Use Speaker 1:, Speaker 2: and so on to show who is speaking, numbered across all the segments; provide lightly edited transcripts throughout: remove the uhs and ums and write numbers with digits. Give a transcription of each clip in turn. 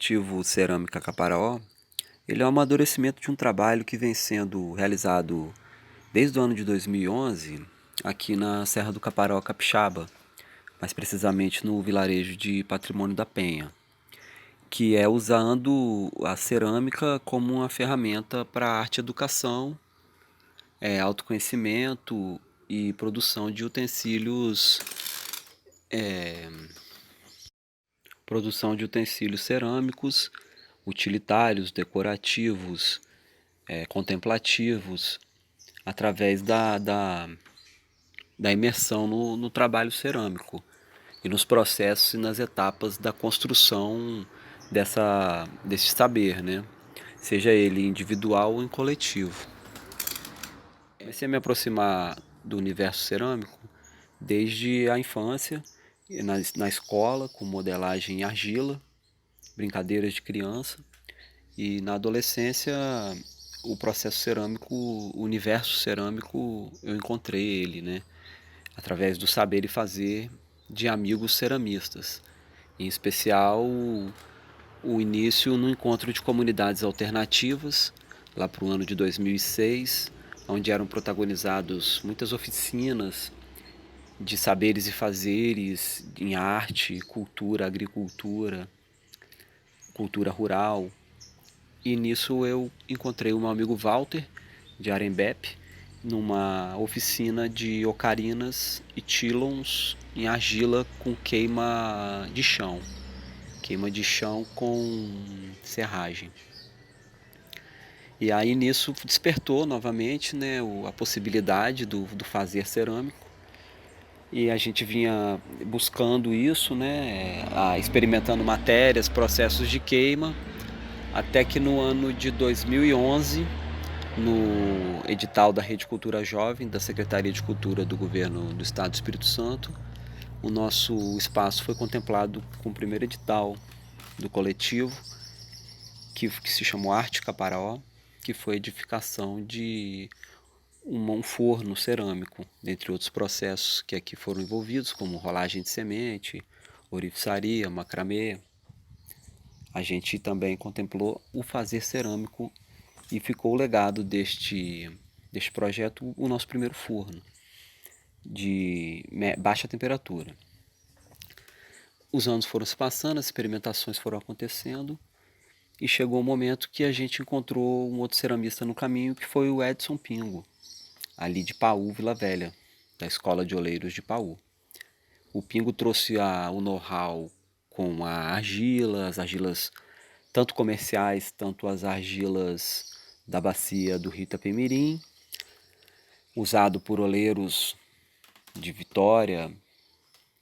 Speaker 1: coletivo Cerâmica Caparaó, ele é o amadurecimento de um trabalho que vem sendo realizado desde o ano de 2011 aqui na Serra do Caparaó Capixaba, mais precisamente no vilarejo de Patrimônio da Penha, que é usando a cerâmica como uma ferramenta para arte e educação, autoconhecimento e produção de utensílios cerâmicos, utilitários, decorativos, contemplativos, através da imersão no trabalho cerâmico e nos processos e nas etapas da construção desse saber, né? Seja ele individual ou em coletivo. Comecei a me aproximar do universo cerâmico desde a infância, na escola, com modelagem em argila, brincadeiras de criança, e na adolescência o processo cerâmico, o universo cerâmico, eu encontrei ele, né? Através do saber e fazer de amigos ceramistas. Em especial, o início no encontro de comunidades alternativas, lá para o ano de 2006, onde eram protagonizados muitas oficinas de saberes e fazeres em arte, cultura, agricultura, cultura rural. E nisso eu encontrei o meu amigo Walter, de Arembepe, numa oficina de ocarinas e tilons em argila com queima de chão. Queima de chão com serragem. E aí nisso despertou novamente, né, a possibilidade do fazer cerâmico. E a gente vinha buscando isso, né, experimentando matérias, processos de queima, até que no ano de 2011, no edital da Rede Cultura Jovem, da Secretaria de Cultura do Governo do Estado do Espírito Santo, o nosso espaço foi contemplado com o primeiro edital do coletivo, que se chamou Arte Caparaó, que foi a edificação de um forno cerâmico, dentre outros processos que aqui foram envolvidos, como rolagem de semente, orifiçaria, macramê. A gente também contemplou o fazer cerâmico e ficou o legado deste projeto, o nosso primeiro forno de baixa temperatura. Os anos foram se passando, as experimentações foram acontecendo e chegou o momento que a gente encontrou um outro ceramista no caminho, que foi o Edson Pingo, ali de Paú, Vila Velha, da Escola de Oleiros de Paú. O Pingo trouxe o know-how com a argila, as argilas tanto comerciais, tanto as argilas da bacia do Rio Itapemirim, usado por oleiros de Vitória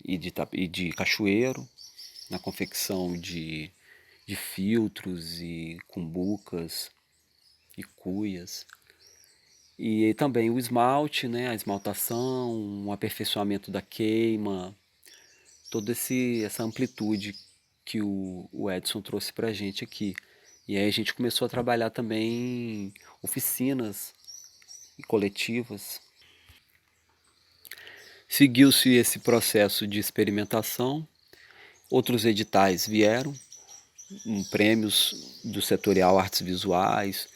Speaker 1: e de Cachoeiro, na confecção de filtros e cumbucas e cuias. E também o esmalte, né, a esmaltação, o aperfeiçoamento da queima, toda essa amplitude que o Edson trouxe para a gente aqui. E aí a gente começou a trabalhar também oficinas e coletivas. Seguiu-se esse processo de experimentação, outros editais vieram, prêmios do setorial Artes Visuais.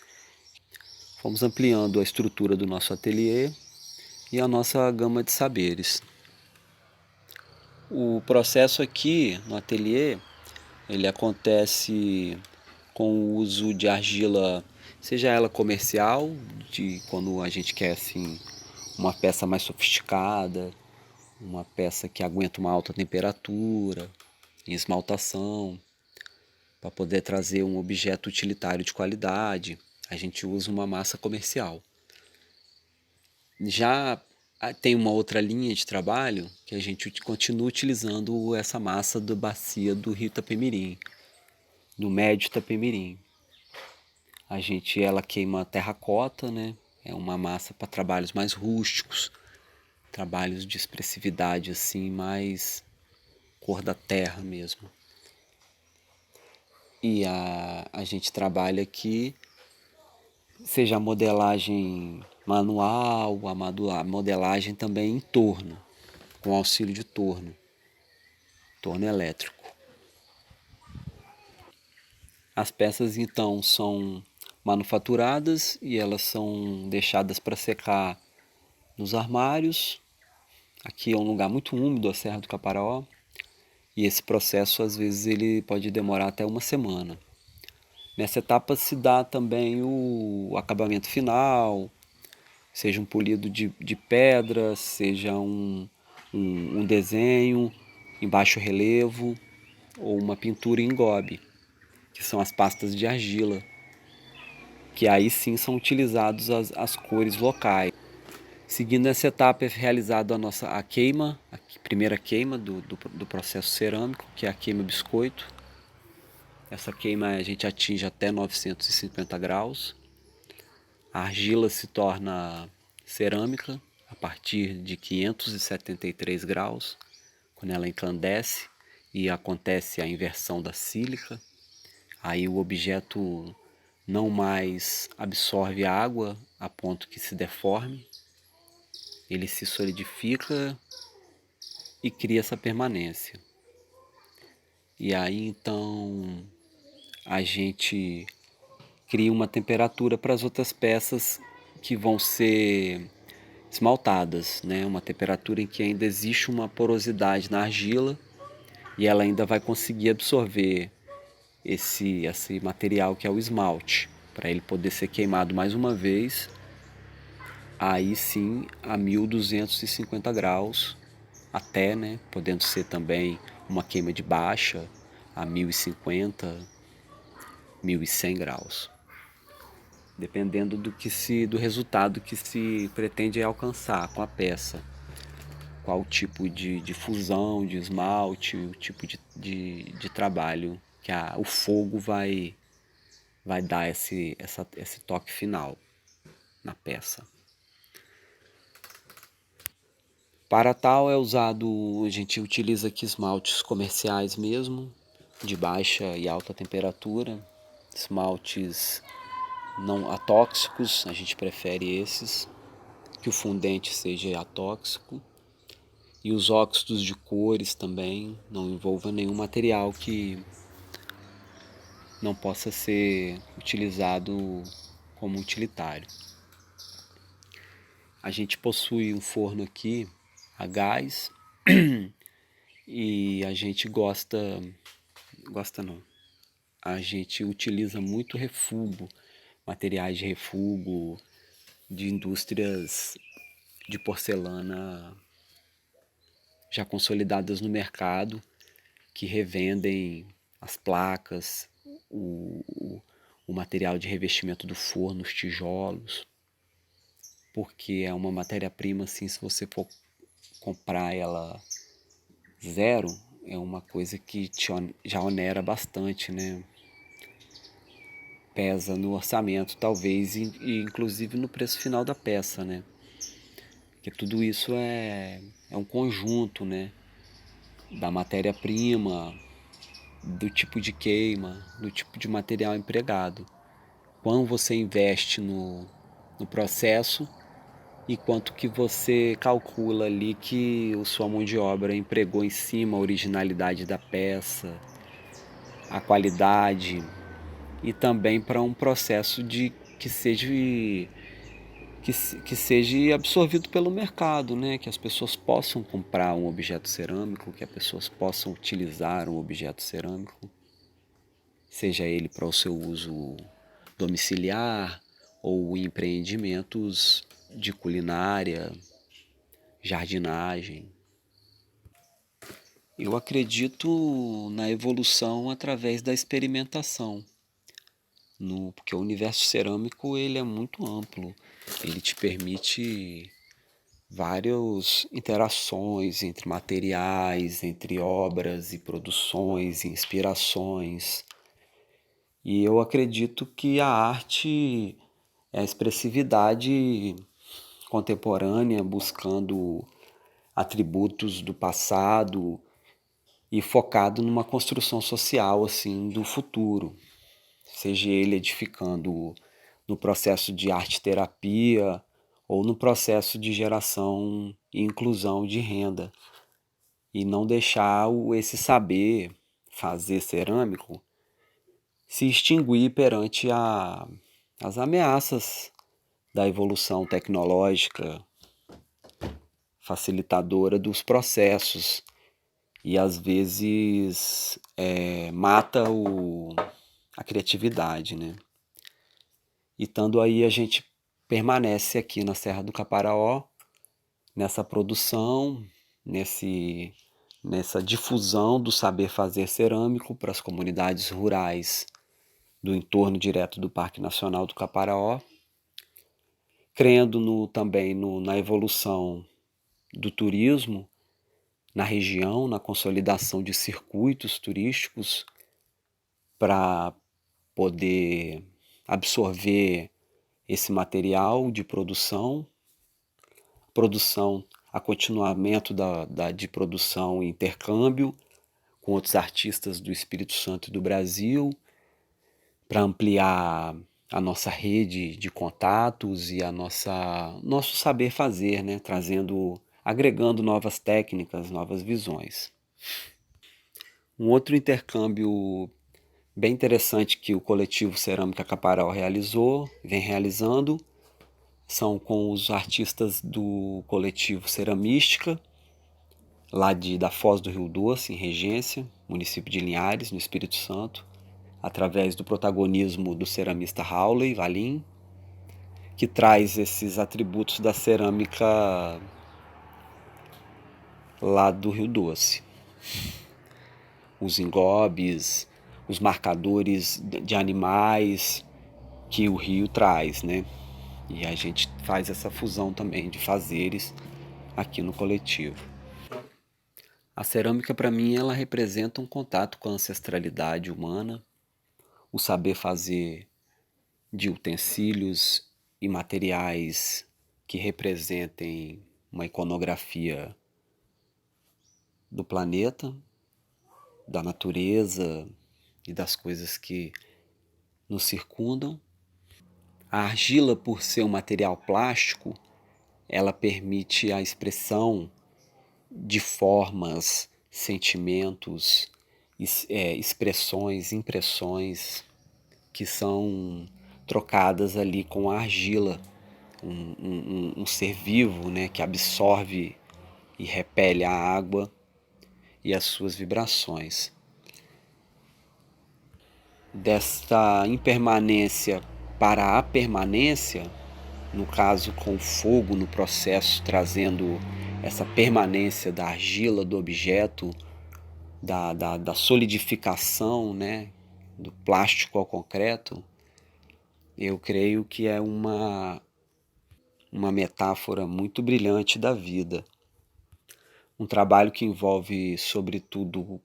Speaker 1: Fomos ampliando a estrutura do nosso ateliê e a nossa gama de saberes. O processo aqui no ateliê, ele acontece com o uso de argila, seja ela comercial, de quando a gente quer assim uma peça mais sofisticada, uma peça que aguenta uma alta temperatura, em esmaltação, para poder trazer um objeto utilitário de qualidade, a gente usa uma massa comercial. Já tem uma outra linha de trabalho que a gente continua utilizando essa massa da bacia do Rio Itapemirim, do Médio Itapemirim. Ela queima terracota, né? É uma massa para trabalhos mais rústicos, trabalhos de expressividade assim, mais cor da terra mesmo. E a gente trabalha aqui, seja a modelagem manual, a modelagem também em torno, com auxílio de torno elétrico. As peças então são manufaturadas e elas são deixadas para secar nos armários. Aqui é um lugar muito úmido, a Serra do Caparaó, e esse processo às vezes ele pode demorar até uma semana. Nessa etapa se dá também o acabamento final, seja um polido de pedra, seja um desenho em baixo relevo ou uma pintura em gobe, que são as pastas de argila, que aí sim são utilizados as cores locais. Seguindo essa etapa é realizada a queima, a primeira queima do processo cerâmico, que é a queima biscoito. Essa queima a gente atinge até 950 graus. A argila se torna cerâmica a partir de 573 graus, quando ela encandece e acontece a inversão da sílica. Aí o objeto não mais absorve a água a ponto que se deforme, ele se solidifica e cria essa permanência. E aí então a gente cria uma temperatura para as outras peças que vão ser esmaltadas, né? Uma temperatura em que ainda existe uma porosidade na argila e ela ainda vai conseguir absorver esse material que é o esmalte, para ele poder ser queimado mais uma vez, aí sim a 1250 graus, até, né? Podendo ser também uma queima de baixa a 1050, 1100 graus. Dependendo do resultado que se pretende alcançar com a peça. Qual o tipo de fusão, de esmalte, o tipo de trabalho que o fogo vai dar esse toque final na peça. Para tal a gente utiliza aqui esmaltes comerciais mesmo, de baixa e alta temperatura, esmaltes não atóxicos, a gente prefere esses, que o fundente seja atóxico, e os óxidos de cores também não envolvam nenhum material que não possa ser utilizado como utilitário. A gente possui um forno aqui a gás e a gente gosta não, a gente utiliza muito refugo, materiais de refugo de indústrias de porcelana já consolidadas no mercado, que revendem as placas, o material de revestimento do forno, os tijolos, porque é uma matéria-prima, assim, se você for comprar ela zero, é uma coisa que já onera bastante, né? Pesa no orçamento, talvez, e inclusive no preço final da peça, né? Porque tudo isso é um conjunto, né? Da matéria-prima, do tipo de queima, do tipo de material empregado. Quando você investe no processo e quanto que você calcula ali que a sua mão de obra empregou em cima, a originalidade da peça, a qualidade e também para um processo de que seja absorvido pelo mercado, né? Que as pessoas possam comprar um objeto cerâmico, que as pessoas possam utilizar um objeto cerâmico, seja ele para o seu uso domiciliar ou em empreendimentos de culinária, jardinagem. Eu acredito na evolução através da experimentação, porque o universo cerâmico ele é muito amplo, ele te permite várias interações entre materiais, entre obras e produções, inspirações. E eu acredito que a arte é a expressividade contemporânea, buscando atributos do passado e focado numa construção social assim do futuro, seja ele edificando no processo de arte-terapia ou no processo de geração e inclusão de renda, e não deixar esse saber fazer cerâmico se extinguir perante as ameaças da evolução tecnológica facilitadora dos processos e às vezes mata a criatividade, né? E estando aí, a gente permanece aqui na Serra do Caparaó, nessa produção, nessa difusão do saber fazer cerâmico para as comunidades rurais do entorno direto do Parque Nacional do Caparaó, crendo também na evolução do turismo na região, na consolidação de circuitos turísticos para poder absorver esse material de produção, a continuamento de produção e intercâmbio com outros artistas do Espírito Santo e do Brasil, para ampliar a nossa rede de contatos e nosso saber fazer, né? Agregando novas técnicas, novas visões. Um outro intercâmbio bem interessante que o coletivo Cerâmica Caparaó vem realizando, são com os artistas do coletivo Ceramística, lá da Foz do Rio Doce, em Regência, município de Linhares, no Espírito Santo, através do protagonismo do ceramista Howley Valim, que traz esses atributos da cerâmica lá do Rio Doce. Os engobes, os marcadores de animais que o rio traz, né? E a gente faz essa fusão também de fazeres aqui no coletivo. A cerâmica, para mim, ela representa um contato com a ancestralidade humana, o saber fazer de utensílios e materiais que representem uma iconografia do planeta, da natureza e das coisas que nos circundam. A argila, por ser um material plástico, ela permite a expressão de formas, sentimentos, expressões, impressões que são trocadas ali com a argila, um ser vivo, né, que absorve e repele a água e as suas vibrações. Desta impermanência para a permanência, no caso com o fogo no processo, trazendo essa permanência da argila, do objeto, da solidificação, né, do plástico ao concreto, eu creio que é uma metáfora muito brilhante da vida. Um trabalho que envolve, sobretudo,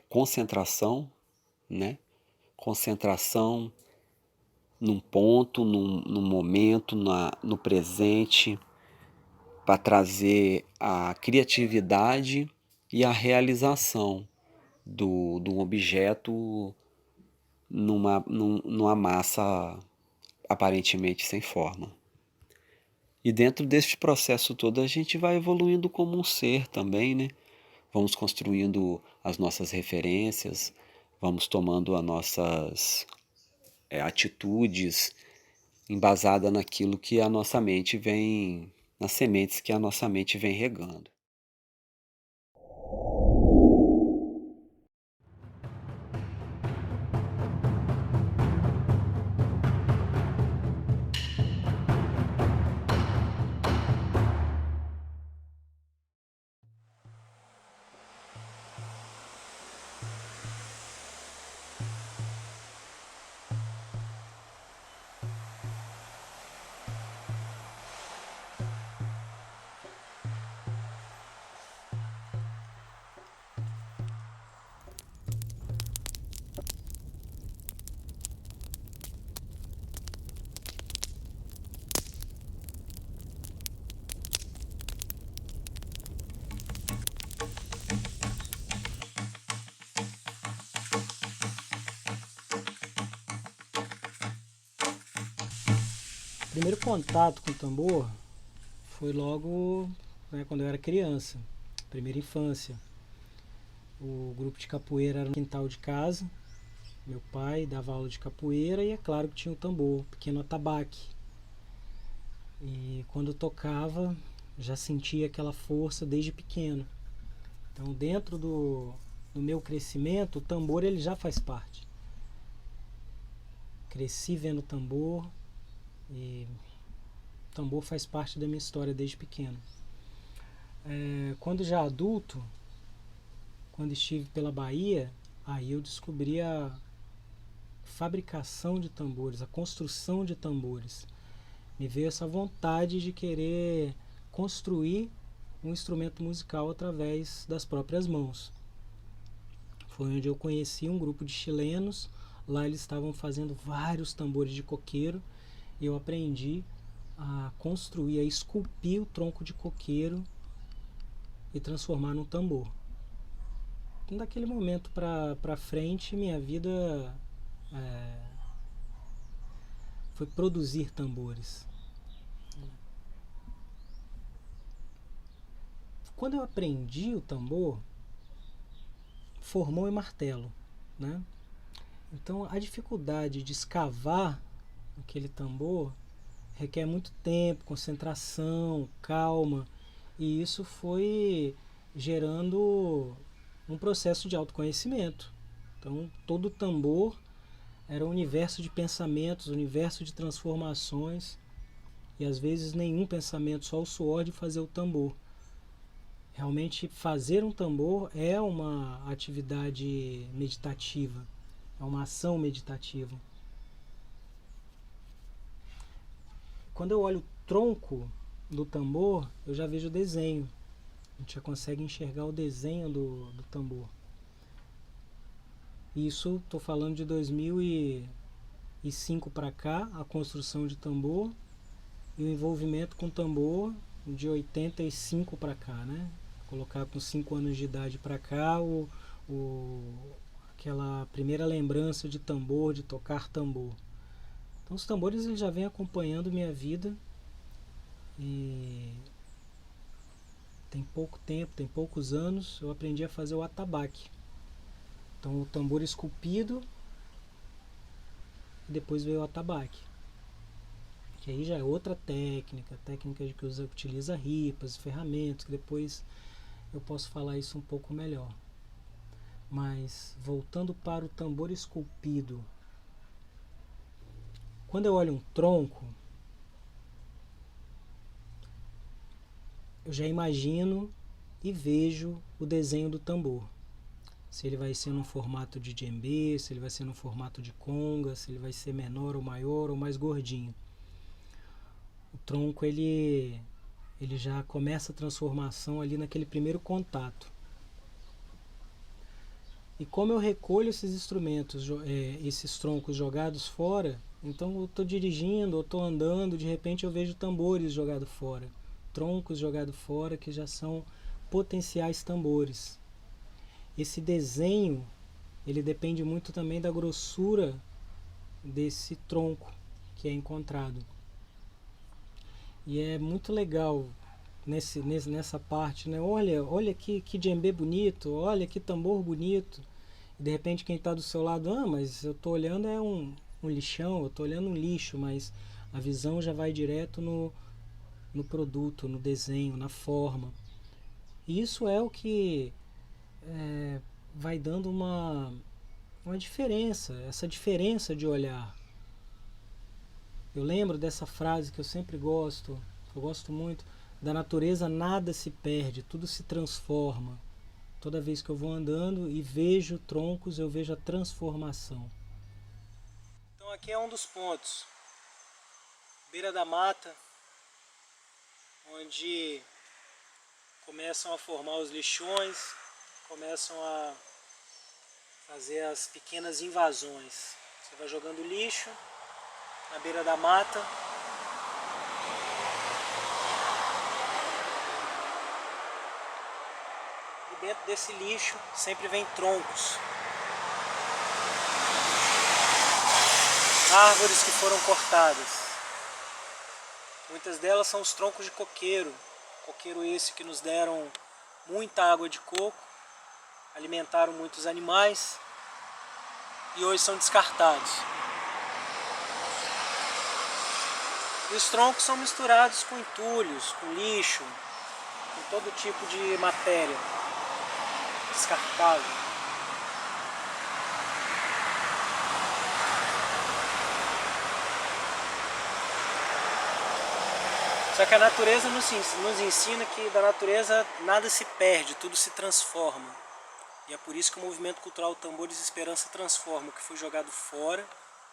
Speaker 1: concentração, né? Concentração num ponto, num momento, no presente, para trazer a criatividade e a realização do objeto numa massa aparentemente sem forma. E dentro deste processo todo a gente vai evoluindo como um ser também, né? Vamos construindo as nossas referências, vamos tomando as nossas atitudes embasada naquilo que a nossa mente vem, nas sementes que a nossa mente vem regando.
Speaker 2: O primeiro contato com o tambor foi logo, né, quando eu era criança, primeira infância. O grupo de capoeira era no quintal de casa Meu pai dava aula de capoeira e é claro que tinha o tambor, pequeno atabaque. E quando eu tocava, já sentia aquela força desde pequeno. Então, dentro do meu crescimento, o tambor ele já faz parte. Cresci vendo tambor e o tambor faz parte da minha história desde pequeno. Quando já adulto, quando estive pela Bahia, aí eu descobri a fabricação de tambores, a construção de tambores. Me veio essa vontade de querer construir um instrumento musical através das próprias mãos. Foi onde eu conheci um grupo de chilenos. Lá eles estavam fazendo vários tambores de coqueiro e eu aprendi a construir, a esculpir o tronco de coqueiro e transformar num tambor. Daquele momento para frente, minha vida foi produzir tambores. Quando eu aprendi o tambor, formou e martelo, né? Então a dificuldade de escavar aquele tambor requer muito tempo, concentração, calma, e isso foi gerando um processo de autoconhecimento. Então todo tambor era um universo de pensamentos, um universo de transformações, e às vezes nenhum pensamento, só o suor de fazer o tambor. Realmente fazer um tambor é uma atividade meditativa, é uma ação meditativa. Quando eu olho o tronco do tambor, eu já vejo o desenho. A gente já consegue enxergar o desenho do tambor. Isso, estou falando de 2005 para cá, a construção de tambor, e o envolvimento com tambor de 85 para cá, né? Colocar com 5 anos de idade para cá aquela primeira lembrança de tambor, de tocar tambor. Então os tambores eles já vêm acompanhando minha vida e tem pouco tempo, tem poucos anos, eu aprendi a fazer o atabaque. Então o tambor esculpido e depois veio o atabaque. Que aí já é outra técnica de que utiliza ripas, ferramentas, que depois eu posso falar isso um pouco melhor. Mas voltando para o tambor esculpido, quando eu olho um tronco, eu já imagino e vejo o desenho do tambor. Se ele vai ser no formato de djembe, se ele vai ser no formato de conga, se ele vai ser menor ou maior ou mais gordinho. O tronco ele já começa a transformação ali naquele primeiro contato. E como eu recolho esses instrumentos, esses troncos jogados fora, então eu estou dirigindo, ou estou andando, de repente eu vejo tambores jogados fora, troncos jogados fora que já são potenciais tambores. Esse desenho, ele depende muito também da grossura desse tronco que é encontrado. E é muito legal nessa parte, né? Olha que djembe bonito, olha que tambor bonito. E de repente quem está do seu lado, mas eu estou olhando um lixão, eu estou olhando um lixo, mas a visão já vai direto no produto, no desenho, na forma. E isso é o que vai dando uma diferença, essa diferença de olhar. Eu lembro dessa frase que eu sempre gosto, que eu gosto muito, da natureza nada se perde, tudo se transforma. Toda vez que eu vou andando e vejo troncos, eu vejo a transformação. Então aqui é um dos pontos, beira da mata, onde começam a formar os lixões, começam a fazer as pequenas invasões. Você vai jogando lixo na beira da mata. E dentro desse lixo sempre vem troncos. Árvores que foram cortadas. Muitas delas são os troncos de coqueiro. Coqueiro esse que nos deram muita água de coco, alimentaram muitos animais. e hoje são descartados. E os troncos são misturados com entulhos, com lixo, com todo tipo de matéria descartável. Só que a natureza nos ensina que da natureza nada se perde, tudo se transforma. E é por isso que o movimento cultural Tambores Esperança transforma o que foi jogado fora,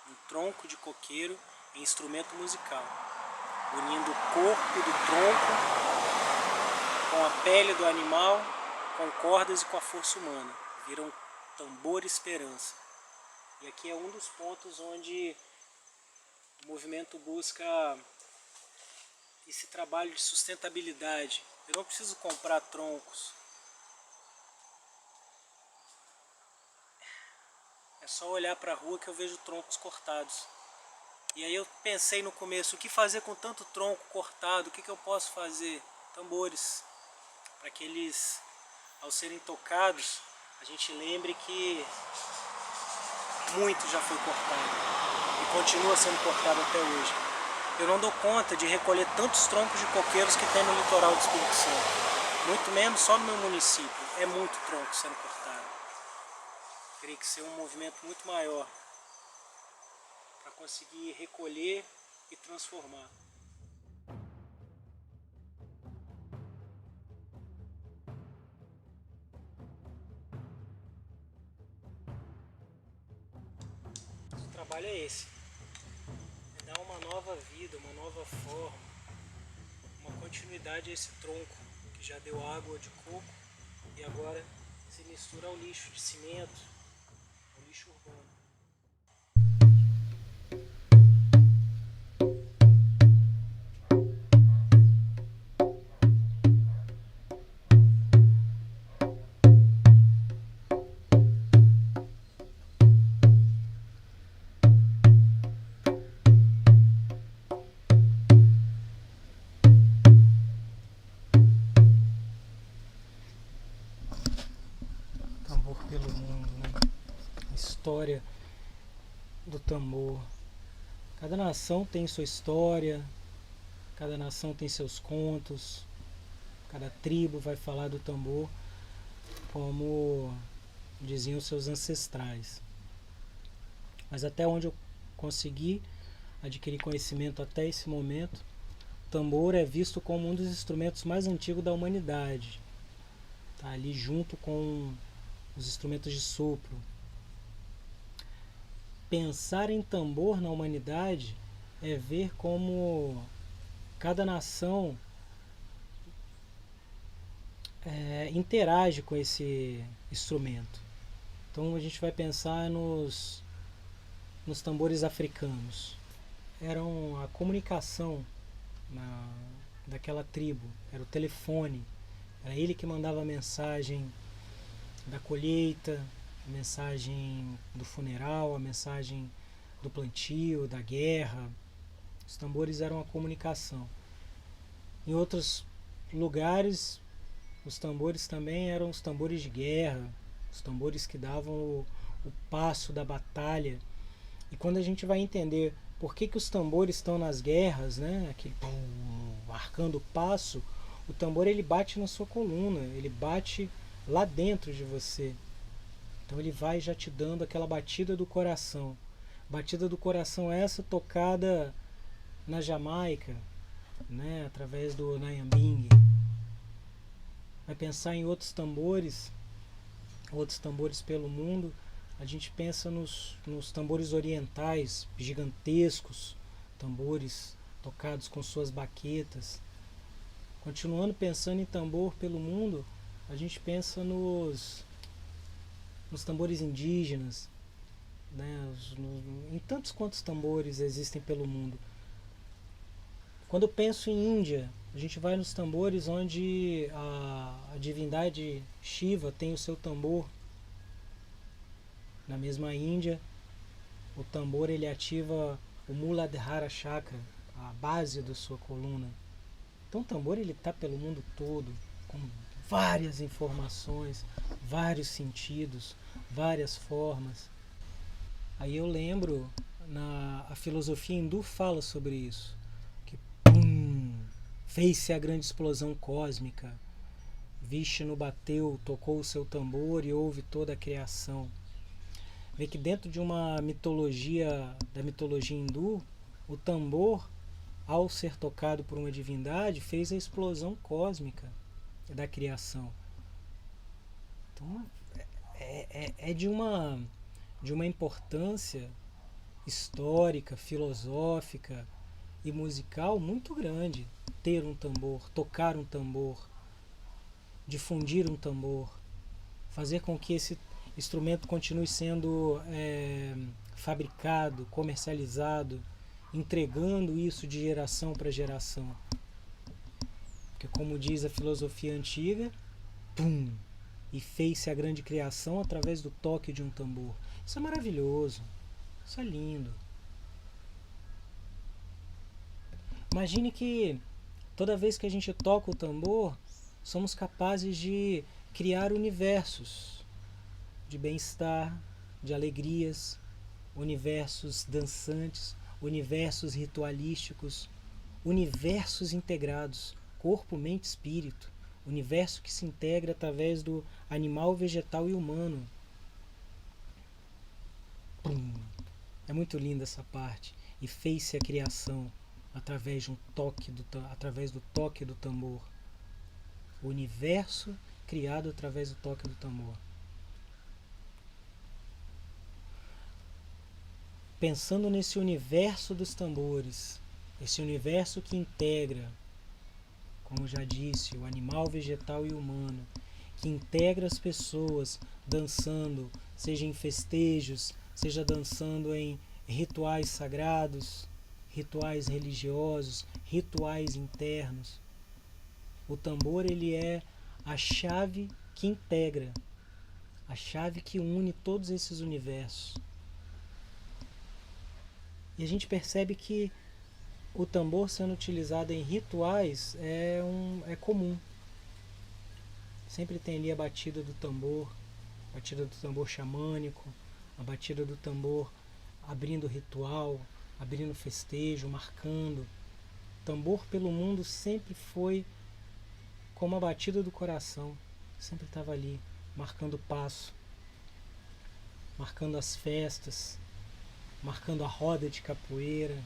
Speaker 2: um tronco de coqueiro, em instrumento musical, unindo o corpo do tronco com a pele do animal, com cordas e com a força humana. Vira um tambor esperança. E aqui é um dos pontos onde o movimento busca esse trabalho de sustentabilidade. Eu não preciso comprar troncos. É só olhar para a rua que eu vejo troncos cortados. E aí eu pensei no começo, o que fazer com tanto tronco cortado? O que eu posso fazer? Tambores. Para que eles, ao serem tocados, a gente lembre que muito já foi cortado. E continua sendo cortado até hoje. Eu não dou conta de recolher tantos troncos de coqueiros que tem no litoral do Espírito Santo. Muito menos só no meu município. É muito tronco sendo cortado. Teria que ser um movimento muito maior para conseguir recolher e transformar. O trabalho é esse. É dar uma nova vida, uma nova forma, uma continuidade a esse tronco que já deu água de coco e agora se mistura ao lixo de cimento, ao lixo urbano. Tambor pelo mundo, né? A história do tambor. Cada nação tem sua história, cada nação tem seus contos, cada tribo vai falar do tambor como diziam seus ancestrais. Mas até onde eu consegui adquirir conhecimento até esse momento, o tambor é visto como um dos instrumentos mais antigos da humanidade. Está ali junto com os instrumentos de sopro. Pensar em tambor na humanidade é ver como cada nação interage com esse instrumento. Então a gente vai pensar nos tambores africanos. Eram a comunicação daquela tribo, era o telefone, era ele que mandava a mensagem da colheita, a mensagem do funeral, a mensagem do plantio, da guerra. Os tambores eram a comunicação. Em outros lugares, os tambores também eram os tambores de guerra, os tambores que davam o passo da batalha. E quando a gente vai entender por que os tambores estão nas guerras, né, aquele marcando o passo, o tambor ele bate na sua coluna, ele bate lá dentro de você. Então ele vai já te dando aquela batida do coração. Batida do coração essa tocada na Jamaica, né, através do Nyambing. Vai pensar em outros tambores pelo mundo. A gente pensa nos tambores orientais, gigantescos, tambores tocados com suas baquetas. Continuando pensando em tambor pelo mundo, a gente pensa nos tambores indígenas, né? Em tantos quantos tambores existem pelo mundo. Quando eu penso em Índia, a gente vai nos tambores onde a divindade Shiva tem o seu tambor. Na mesma Índia, o tambor ele ativa o Muladhara Chakra, a base da sua coluna. Então o tambor ele está pelo mundo todo, com várias informações, vários sentidos, várias formas. Aí eu lembro, a filosofia hindu fala sobre isso, que pum, fez-se a grande explosão cósmica, Vishnu bateu, tocou o seu tambor e houve toda a criação. Vê que dentro de uma mitologia, da mitologia hindu, o tambor, ao ser tocado por uma divindade, fez a explosão cósmica da criação. Então é de uma importância histórica, filosófica e musical muito grande ter um tambor, tocar um tambor, difundir um tambor, fazer com que esse instrumento continue sendo fabricado, comercializado, entregando isso de geração para geração. Porque como diz a filosofia antiga, pum, e fez-se a grande criação através do toque de um tambor. Isso é maravilhoso, isso é lindo. Imagine que toda vez que a gente toca o tambor, somos capazes de criar universos de bem-estar, de alegrias, universos dançantes, universos ritualísticos, universos integrados, corpo, mente, espírito, universo que se integra através do animal, vegetal e humano. Pum. É muito linda essa parte. E fez-se a criação através de através do toque do tambor. O universo criado através do toque do tambor. Pensando nesse universo dos tambores, esse universo que integra, como já disse, o animal, vegetal e humano, que integra as pessoas dançando, seja em festejos, seja dançando em rituais sagrados, rituais religiosos, rituais internos. O tambor, ele é a chave que integra, a chave que une todos esses universos. E a gente percebe que o tambor sendo utilizado em rituais é comum. Sempre tem ali a batida do tambor xamânico, a batida do tambor abrindo ritual, abrindo festejo, marcando. O tambor pelo mundo sempre foi como a batida do coração, sempre estava ali, marcando o passo, marcando as festas, marcando a roda de capoeira,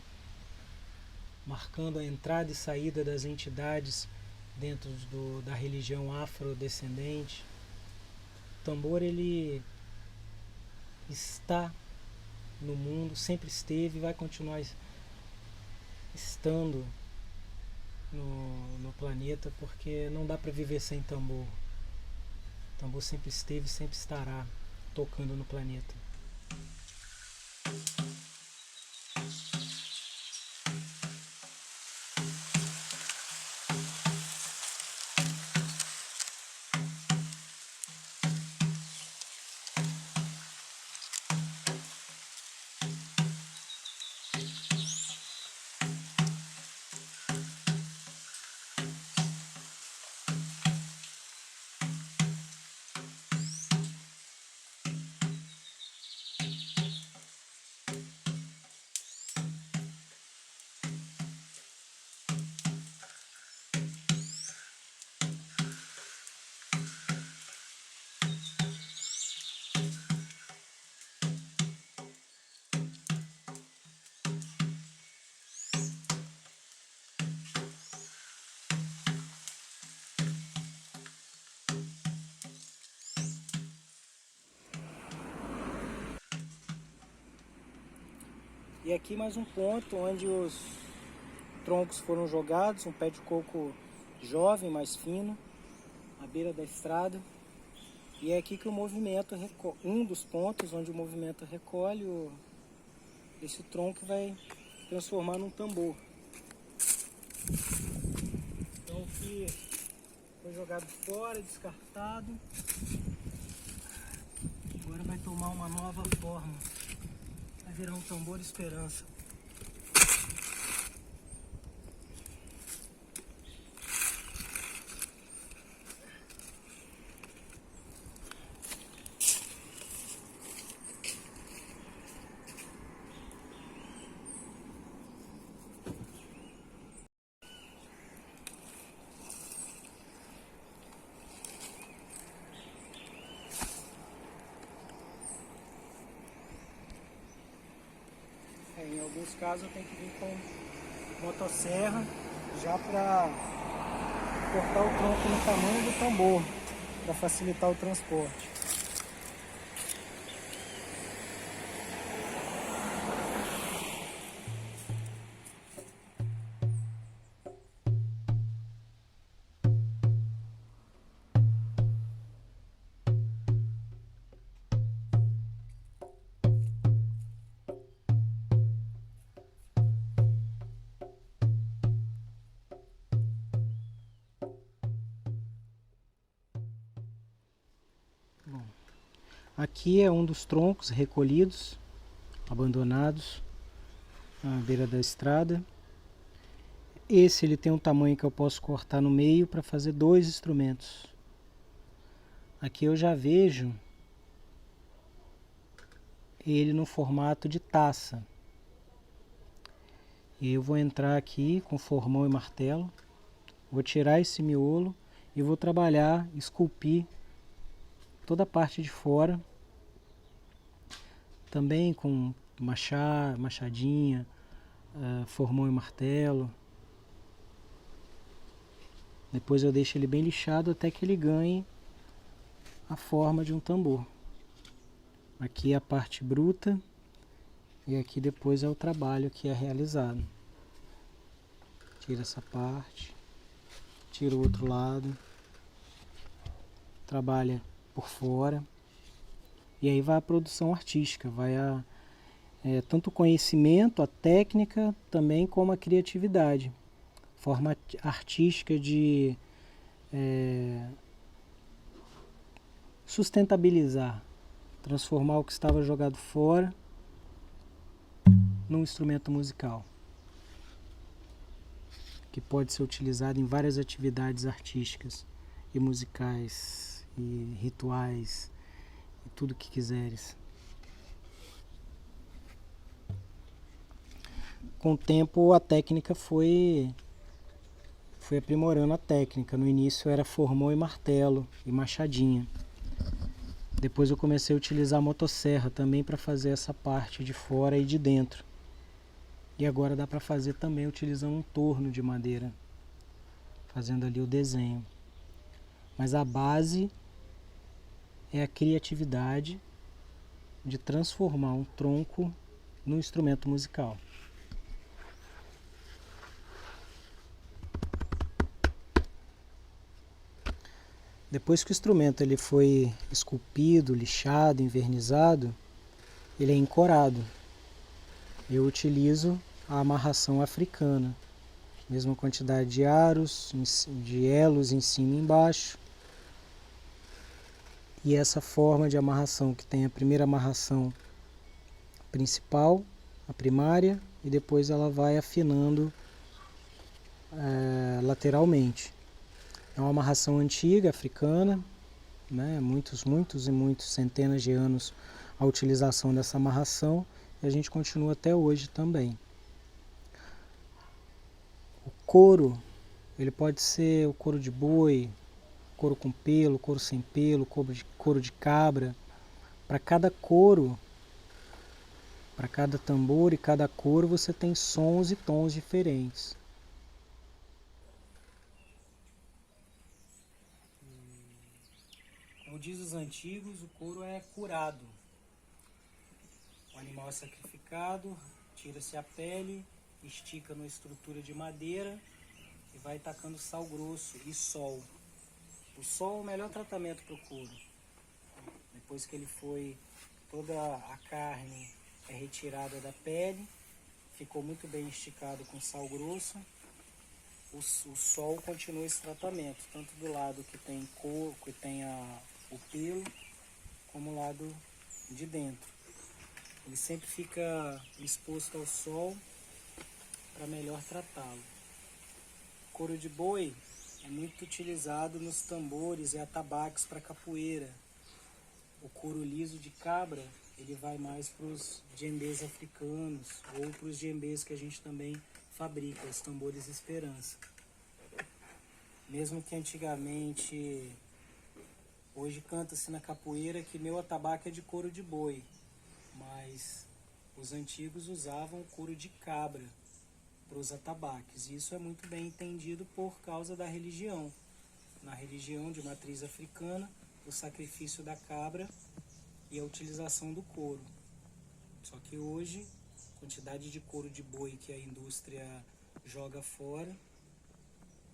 Speaker 2: marcando a entrada e saída das entidades dentro da religião afrodescendente. O tambor, ele está no mundo, sempre esteve e vai continuar estando no planeta, porque não dá para viver sem tambor. O tambor sempre esteve e sempre estará tocando no planeta. E aqui mais um ponto onde os troncos foram jogados, um pé de coco jovem, mais fino, à beira da estrada. E é aqui que o movimento, um dos pontos onde o movimento recolhe esse tronco, vai transformar num tambor. Então o que foi jogado fora, descartado, agora vai tomar uma nova forma. Vai virar um tambor esperança. Em alguns casos eu tenho que vir com motosserra já para cortar o tronco no tamanho do tambor, para facilitar o transporte. Aqui é um dos troncos recolhidos, abandonados à beira da estrada. Esse ele tem um tamanho que eu posso cortar no meio para fazer 2 instrumentos. Aqui eu já vejo ele no formato de taça. E eu vou entrar aqui com formão e martelo, vou tirar esse miolo e vou trabalhar, esculpir toda a parte de fora, também com machadinha, formão e martelo. Depois eu deixo ele bem lixado até que ele ganhe a forma de um tambor. Aqui é a parte bruta e aqui depois é o trabalho que é realizado. Tira essa parte, tira o outro lado, trabalha por fora. E aí vai a produção artística, vai tanto o conhecimento, a técnica, também como a criatividade. Forma artística de sustentabilizar, transformar o que estava jogado fora num instrumento musical, que pode ser utilizado em várias atividades artísticas e musicais e rituais e tudo o que quiseres. Com o tempo a técnica foi aprimorando a técnica. No início era formão e martelo e machadinha. Depois eu comecei a utilizar a motosserra também para fazer essa parte de fora e de dentro. E agora dá para fazer também utilizando um torno de madeira, fazendo ali o desenho. Mas a base é a criatividade de transformar um tronco num instrumento musical. Depois que o instrumento ele foi esculpido, lixado, envernizado, ele é encorado. Eu utilizo a amarração africana. Mesma quantidade de aros, de elos em cima e embaixo. E essa forma de amarração que tem a primeira amarração principal, a primária, e depois ela vai afinando lateralmente. É uma amarração antiga, africana, né? Muitos centenas de anos a utilização dessa amarração, e a gente continua até hoje também. O couro, ele pode ser o couro de boi, couro com pelo, couro sem pelo, couro de cabra. Para cada couro, para cada tambor e cada couro, você tem sons e tons diferentes. Como diz os antigos, o couro é curado. O animal é sacrificado, tira-se a pele, estica numa estrutura de madeira e vai tacando sal grosso e sol. O sol é o melhor tratamento para o couro. Depois que ele foi, toda a carne é retirada da pele, ficou muito bem esticado com sal grosso, o sol continua esse tratamento, tanto do lado que tem couro, que tem o pelo, como o lado de dentro. Ele sempre fica exposto ao sol para melhor tratá-lo. Couro de boi é muito utilizado nos tambores e atabaques para capoeira. O couro liso de cabra, ele vai mais para os djembês africanos ou para os djembês que a gente também fabrica, os tambores Esperança. Mesmo que antigamente, hoje canta-se na capoeira que meu atabaque é de couro de boi, mas Os antigos usavam couro de cabra para os atabaques. E isso é muito bem entendido por causa da religião. Na religião de matriz africana, o sacrifício da cabra e a utilização do couro. Só que hoje, a quantidade de couro de boi que a indústria joga fora,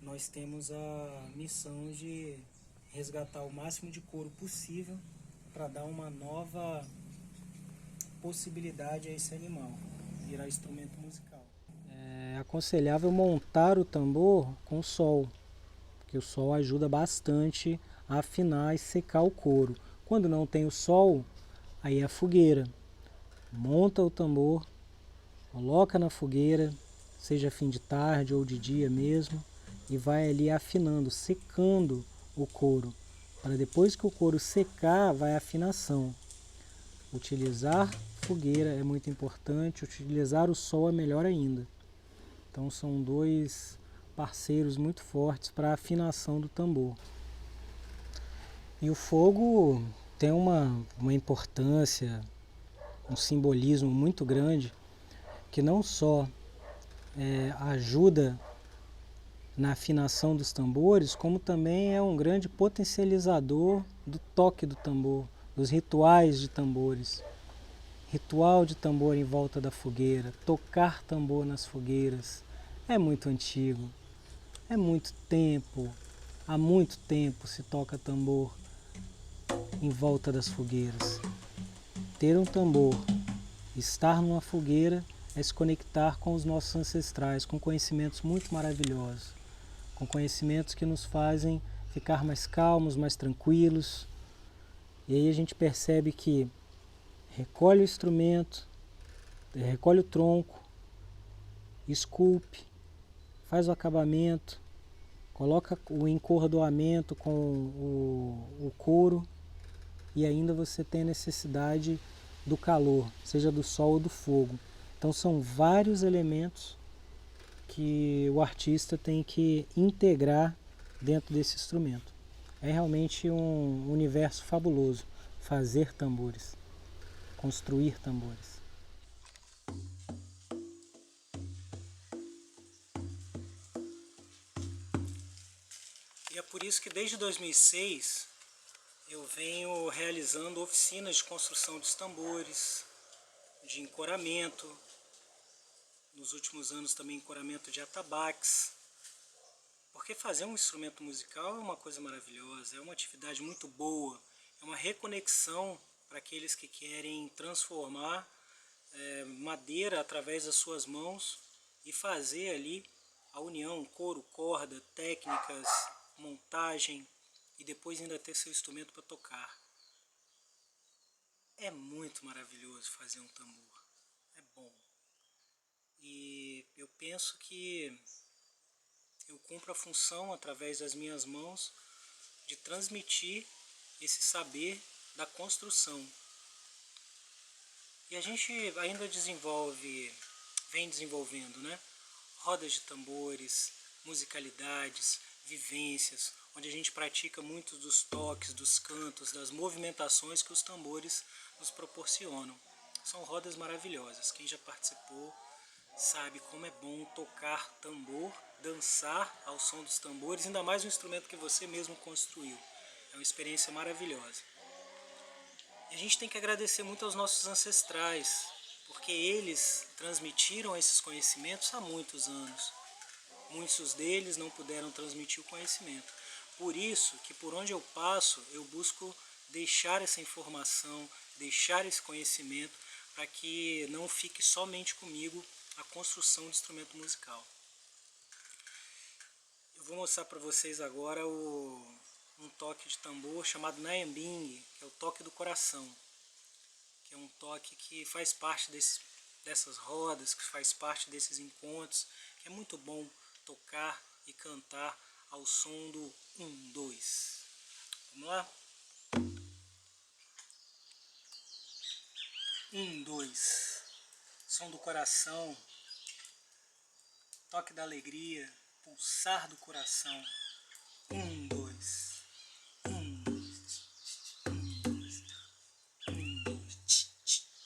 Speaker 2: nós temos a missão de resgatar o máximo de couro possível para dar uma nova possibilidade a esse animal, virar instrumento musical. É aconselhável montar o tambor com sol, porque o sol ajuda bastante a afinar e secar o couro. Quando não tem o sol, aí é a fogueira. Monta o tambor, coloca na fogueira, seja fim de tarde ou de dia mesmo, e vai ali afinando, secando o couro. Para depois que o couro secar, vai a afinação. Utilizar fogueira é muito importante, utilizar o sol é melhor ainda. Então são dois parceiros muito fortes para a afinação do tambor. E o fogo tem uma importância, um simbolismo muito grande, que não só ajuda na afinação dos tambores, como também é um grande potencializador do toque do tambor, dos rituais de tambores. Ritual de tambor em volta da fogueira, tocar tambor nas fogueiras, é muito antigo, é muito tempo, há muito tempo se toca tambor em volta das fogueiras. Ter um tambor, estar numa fogueira, é se conectar com os nossos ancestrais, com conhecimentos muito maravilhosos, com conhecimentos que nos fazem ficar mais calmos, mais tranquilos. E aí a gente percebe que recolhe o instrumento, recolhe o tronco, esculpe, faz o acabamento, coloca o encordoamento com o couro e ainda você tem a necessidade do calor, seja do sol ou do fogo. Então são vários elementos que o artista tem que integrar dentro desse instrumento. É realmente um universo fabuloso fazer tambores, construir tambores. E é por isso que desde 2006 eu venho realizando oficinas de construção de tambores, de encoramento, nos últimos anos também encoramento de atabaques, porque fazer um instrumento musical é uma coisa maravilhosa, é uma atividade muito boa, é uma reconexão para aqueles que querem transformar madeira através das suas mãos e fazer ali a união, couro, corda, técnicas, montagem e depois ainda ter seu instrumento para tocar. É muito maravilhoso fazer um tambor, é bom. E eu penso que eu cumpro a função, através das minhas mãos, de transmitir esse saber da construção. E a gente ainda vem desenvolvendo, né? Rodas de tambores, musicalidades, vivências, onde a gente pratica muito dos toques, dos cantos, das movimentações que os tambores nos proporcionam. São rodas maravilhosas. Quem já participou sabe como é bom tocar tambor, dançar ao som dos tambores, ainda mais um instrumento que você mesmo construiu. É uma experiência maravilhosa. E a gente tem que agradecer muito aos nossos ancestrais, porque eles transmitiram esses conhecimentos há muitos anos. Muitos deles não puderam transmitir o conhecimento. Por isso que por onde eu passo, eu busco deixar essa informação, deixar esse conhecimento, para que não fique somente comigo a construção de instrumento musical. Eu vou mostrar para vocês agora um toque de tambor chamado Nyambing, que é o toque do coração, que é um toque que faz parte dessas rodas, que faz parte desses encontros, que é muito bom tocar e cantar ao som do 1, 2. Vamos lá? 1, 2. Som do coração, toque da alegria, pulsar do coração. 1, 2. 1, 2. 1, 2. 1, 2.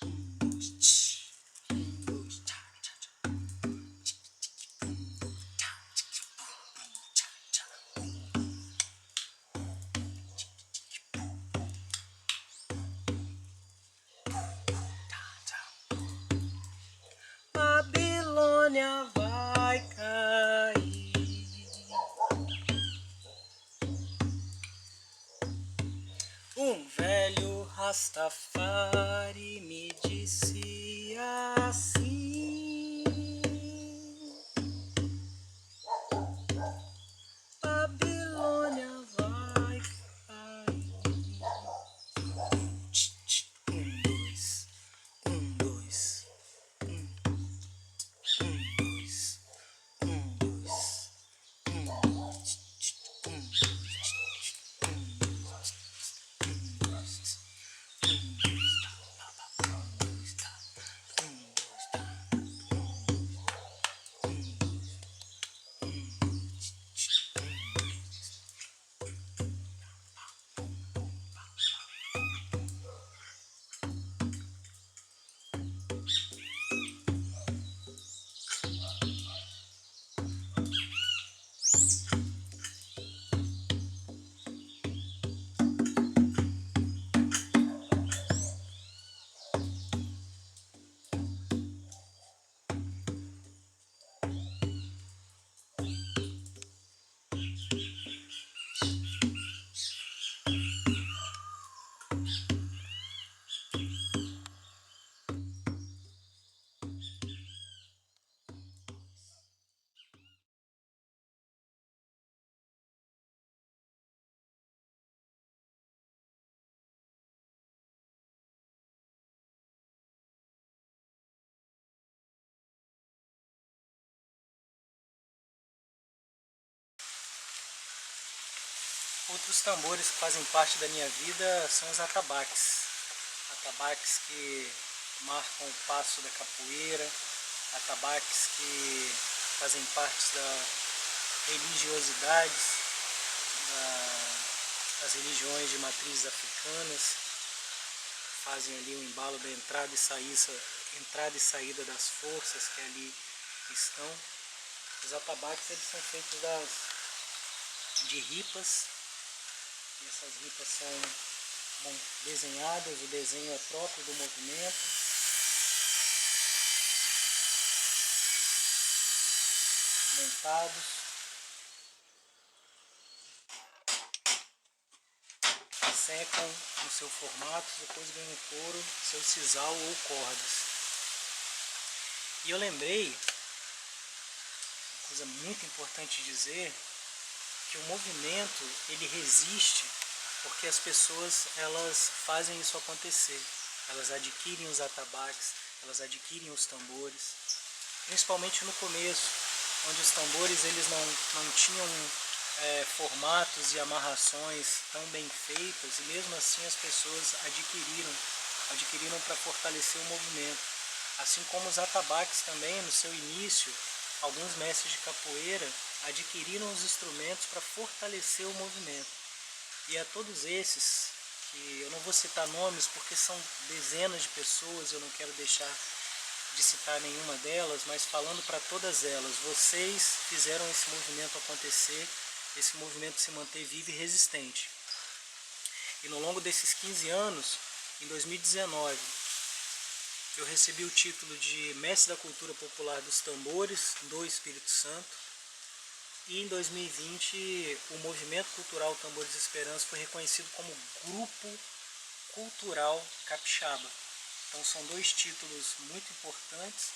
Speaker 2: 1, 2. Babilônia vai cair. Um velho Rastafari me disse assim: Babilônia vai cair. Um, dois, dois, dois, Outros tambores que fazem parte da minha vida são os atabaques. Atabaques que marcam o passo da capoeira, atabaques que fazem parte das religiosidades, das religiões de matrizes africanas, fazem ali o embalo da entrada e saída das forças que ali estão. Os atabaques eles são feitos de ripas. E essas ripas são desenhadas, o desenho é próprio do movimento. Montados. Secam no seu formato, depois ganham couro, seu sisal ou cordas. E eu lembrei, coisa muito importante dizer, que o movimento ele resiste porque as pessoas elas fazem isso acontecer. Elas adquirem os atabaques, elas adquirem os tambores, principalmente no começo, onde os tambores eles não tinham formatos e amarrações tão bem feitas, e mesmo assim as pessoas adquiriram para fortalecer o movimento. Assim como os atabaques também, no seu início, alguns mestres de capoeira adquiriram os instrumentos para fortalecer o movimento. E a todos esses, que eu não vou citar nomes porque são dezenas de pessoas, eu não quero deixar de citar nenhuma delas, mas falando para todas elas, vocês fizeram esse movimento acontecer, esse movimento se manter vivo e resistente. E no longo desses 15 anos, em 2019, eu recebi o título de Mestre da Cultura Popular dos Tambores do Espírito Santo. E em 2020, o Movimento Cultural Tambores de Esperança foi reconhecido como Grupo Cultural Capixaba. Então são dois títulos muito importantes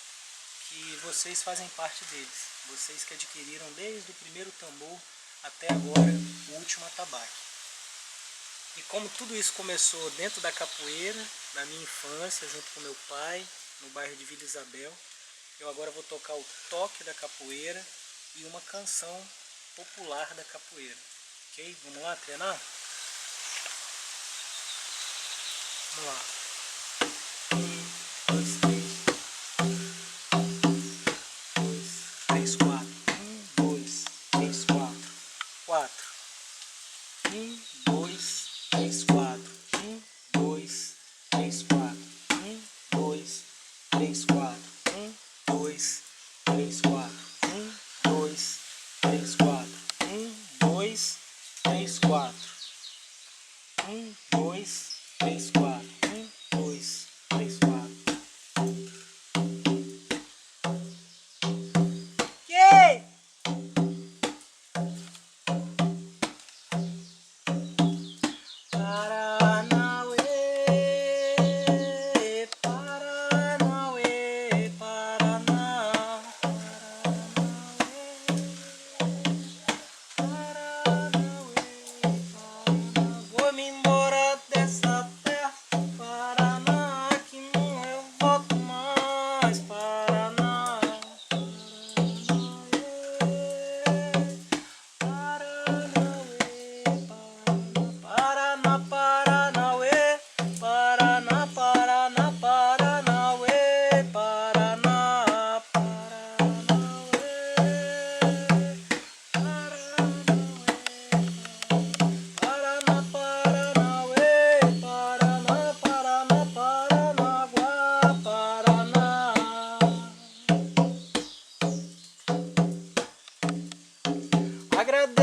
Speaker 2: que vocês fazem parte deles. Vocês que adquiriram desde o primeiro tambor até agora o último atabaque. E como tudo isso começou dentro da capoeira, na minha infância, junto com meu pai, no bairro de Vila Isabel, eu agora vou tocar o toque da capoeira e uma canção popular da capoeira. Ok? Vamos lá treinar? Vamos lá. 1, 2, 3, 4. 1, 2, 3, 4. 4. 1, 2, 3, 4. 1, 2, 3, 4. 1, 2, 3, 4. 1, 2, 3, 4. 1, 2, 3, 4. 1, 2, 3, 4. 1, 2, 3, 4. 1, 2, 3, 4.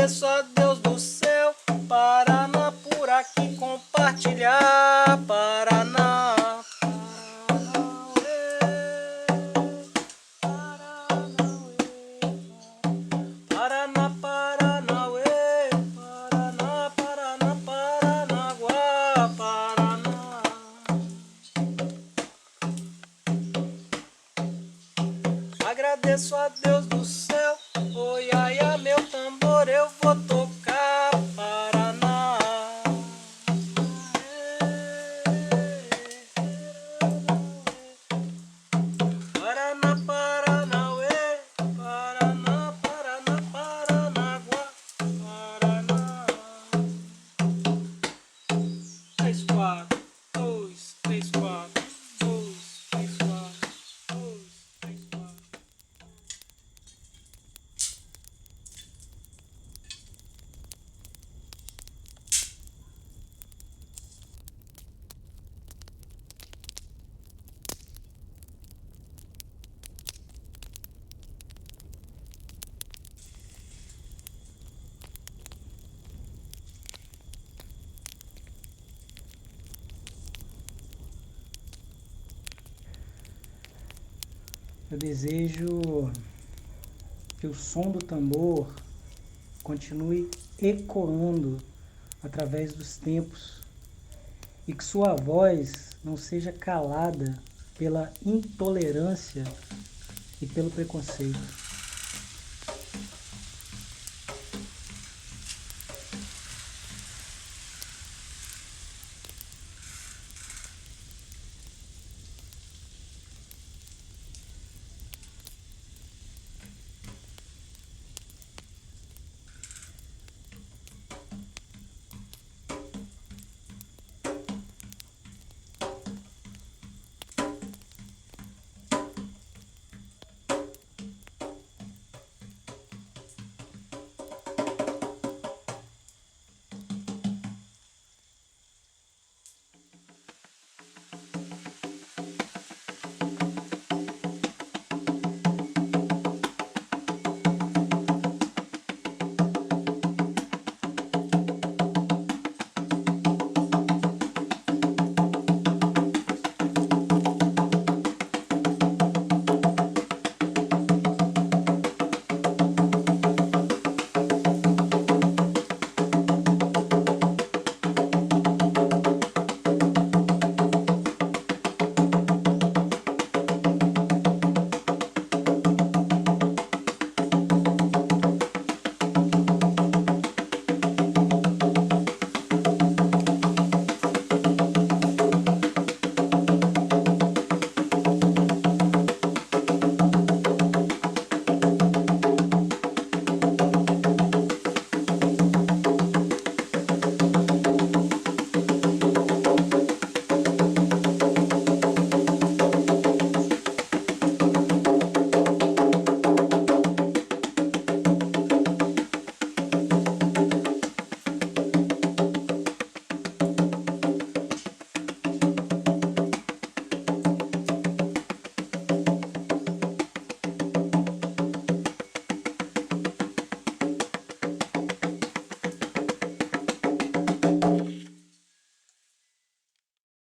Speaker 2: Agradeço a Deus do céu, Paraná por aqui compartilhar, Paraná. Paraná, Paranauê, Paraná, Paraná, Paranaguá, Paraná. Agradeço a Deus do céu, oi, ai, ai, meu tambor, eu vou tocar, Paraná. Paraná, Paranauê, Paraná, Paraná, Paranaguá, Paraná. 3, 4, 2, 3, 4, 2, 3, 4, 2, 3, 4. Eu desejo que o som do tambor continue ecoando através dos tempos e que sua voz não seja calada pela intolerância e pelo preconceito.